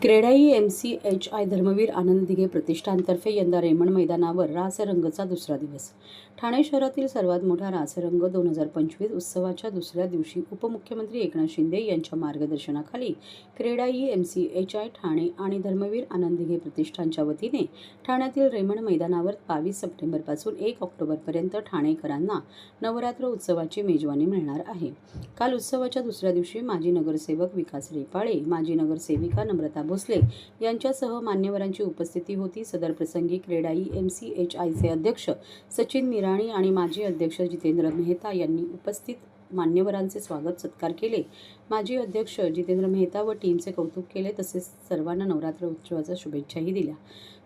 CREDAI MCHI Dharmaveer Anand Dighe प्रतिष्ठानतर्फे यंदा Raymond मैदानावर रासरंगचा दुसरा दिवस. ठाणे शहरातील सर्वात मोठा रासरंग 2025 उत्सवाच्या दुसऱ्या दिवशी उपमुख्यमंत्री एकनाथ शिंदे यांच्या मार्गदर्शनाखाली क्रेडाई MCHI ठाणे आणि धर्मवीर आनंद दिघे प्रतिष्ठानच्या वतीने ठाण्यातील रेमंड मैदानावर 22 सप्टेंबरपासून 1 ऑक्टोबरपर्यंत ठाणेकरांना नवरात्र उत्सवाची मेजवानी मिळणार आहे. काल उत्सवाच्या दुसऱ्या दिवशी माजी नगरसेवक विकास रेपाळे, माजी नगरसेविका नम्रता भोसले यांच्यासह मान्यवरांची उपस्थिती होती. सदर प्रसंगी क्रेडाई MCHIचे अध्यक्ष सचिन मिराणी आणि माजी अध्यक्ष जितेंद्र मेहता यांनी उपस्थित मान्यवरांचे स्वागत सत्कार केले. माजी अध्यक्ष जितेंद्र मेहता व टीमचे कौतुक केले, तसेच सर्वांना नवरात्र उत्सवाच्या शुभेच्छाही दिल्या.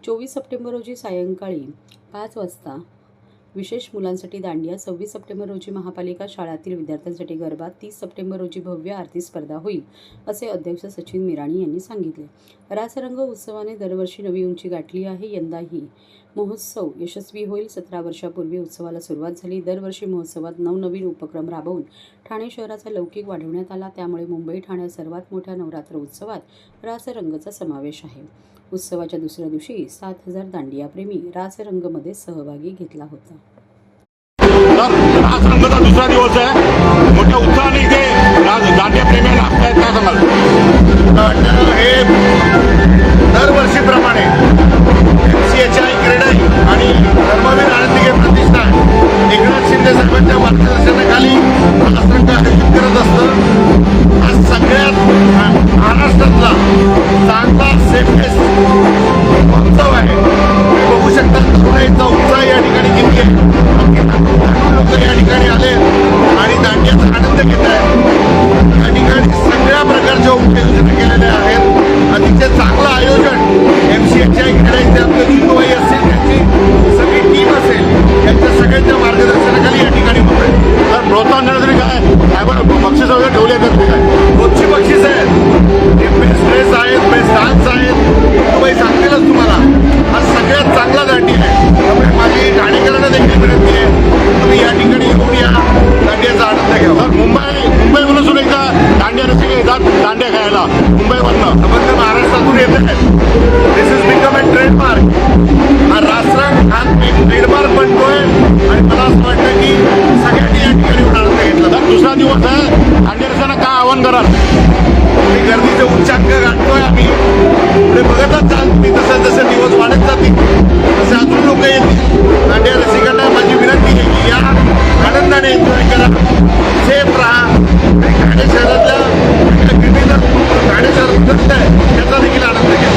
24 सप्टेंबर रोजी सायंकाळी 5 वाजता विशेष मुलांसाठी दांडिया, 26 सप्टेंबर रोजी महापालिका शाळातील विद्यार्थ्यांसाठी गरबा, 30 सप्टेंबर रोजी भव्य आरती स्पर्धा होईल, असे अध्यक्ष सचिन मिराणी यांनी सांगितले. रासरंग उत्सवाने दरवर्षी नवी उंची गाठली आहे. यंदाही महोत्सव यशस्वी होईल. 17 वर्षापूर्वी उत्सवाला सुरुवात झाली. दरवर्षी महोत्सवात नवनवीन उपक्रम राबवून ठाणे शहराचा लौकिक वाढवण्यात आला. त्यामुळे मुंबई ठाण्यात सर्वात मोठ्या नवरात्र उत्सवात रासरंगचा समावेश आहे. उत्सवाच्या दुसऱ्या दिवशी 7,000 दांडियाप्रेमी रासरंगमध्ये सहभागी घेतला होता. रासरंगचा दुसरा दिवस आहे. मोठ्या उत्साहाने इथे दांडियाप्रेमींना काय सांगाल? हे दरवर्षीप्रमाणे MCHI क्रेडाई आणि धर्मवीर आनंद दिघे प्रतिष्ठान एकनाथ शिंदे साहेबांच्या मार्गदर्शनाखाली रासरंग आयोजित करत असतं. आज सगळ्यात महाराष्ट्रातला चांगला सेफेस्ट उत्सव आहे. बघू शकता तरुणाईचा उत्साह या ठिकाणी किती आहे. लोक या ठिकाणी आले आणि दांडियाचा आनंद घेत आहेत. या ठिकाणी सगळ्या प्रकारच्या उपाययोजना केलेल्या आहेत. अतिशय चांगलं आयोजन MCHI क्रेडाईचे आपले जितूबाई असेल, त्यांची सगळी टीम असेल, यांच्या सगळ्यांच्या मार्गदर्शनाखाली या ठिकाणी होत आहे. तर प्रोत्साहन देण्यासाठी काय बक्षीस वगैरे ठेवले आहेत काय? रोजची बक्षीस आहेत. हे बेस्ट ड्रेस आहेत, बेस्ट डान्स आहेत. जितूबाई सांगतीलच तुम्हाला. हा सगळ्यात चांगला दांडिया आहे. त्यामुळे माझी ठाणेकरांना देखील विनंती आहे, तुम्ही या ठिकाणी येऊन या दांडियाचा आनंद घ्यावा. तर मुंबईवरून सुद्धा एकदा दांडिया रसिक येतात दांडिया खेळायला मुंबईवरनं. समज महाराष्ट्रातून येत आहेत. दिस इज बिकम ए ट्रेडमार्क. हा रासरंग हा ट्रेडमार्क बनतोय आणि मला असं वाटतं की सगळ्यांनी या ठिकाणी येऊन आनंद घेतला. तर दुसरा दिवस आहे. दांडिया रसिकांना काय आवाहन कराल? आणि गर्दीचे उच्चांक गाठतोय आम्ही. पुढे बघतच चाल तुम्ही. जसं जसे दिवस वाढत जातील तसे अजून लोक येतील. दांडिया रसिकांना माझी विनंती आहे की या आनंदाने एन्जॉय करा, सेफ राहा. ठाणे शहरातल्या विविध ठाणे शहर उतरत आहे त्याचा देखील आनंद घ्या.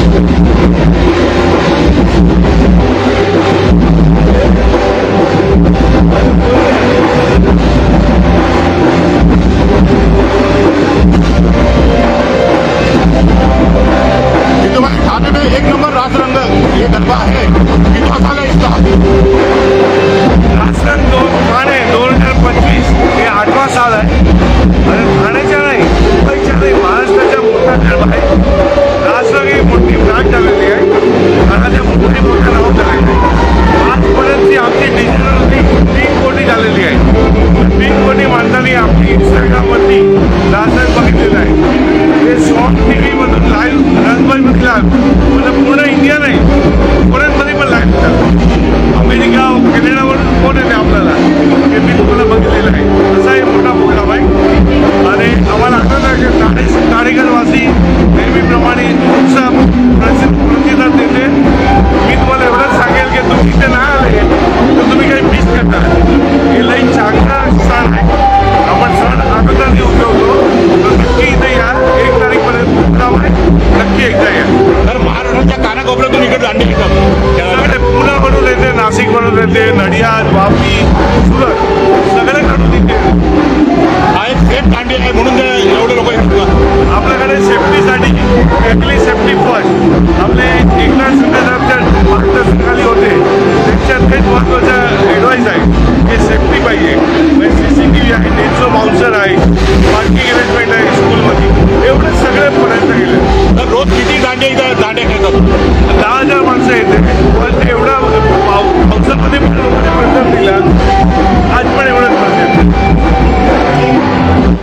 ठाणे में एक नंबर रासरंग ये गरबा है. किती वाजता इसका रासरंग ठाणे 2025 हे 8वा साल आहे आणि ठाण्याच्या नाही, मुंबईच्या नाही, महाराष्ट्राच्या मोठा गरबा आहे. रासरंग ही मोठी ब्रँड झालेली आहे. ठाण्याच्या मोठी मोठ्या नाव झालेली आहे. आजपर्यंतची आमची डिजिटल 3 कोटी झालेली आहे. 3 कोटी माणसांनी आपली इंस्टाग्रामवरती रासरंग बघितलेलं आहे. हे शॉर्ट TV मधून लाईव्ह रंगमंचला म्हणजे पूर्ण इंडिया नाही, फॉरेनमध्ये पण लाईव्ह होतात. अमेरिका कॅनडावरून फोन येते आपल्याला, हे मी तुम्हाला बघितलेलं आहे.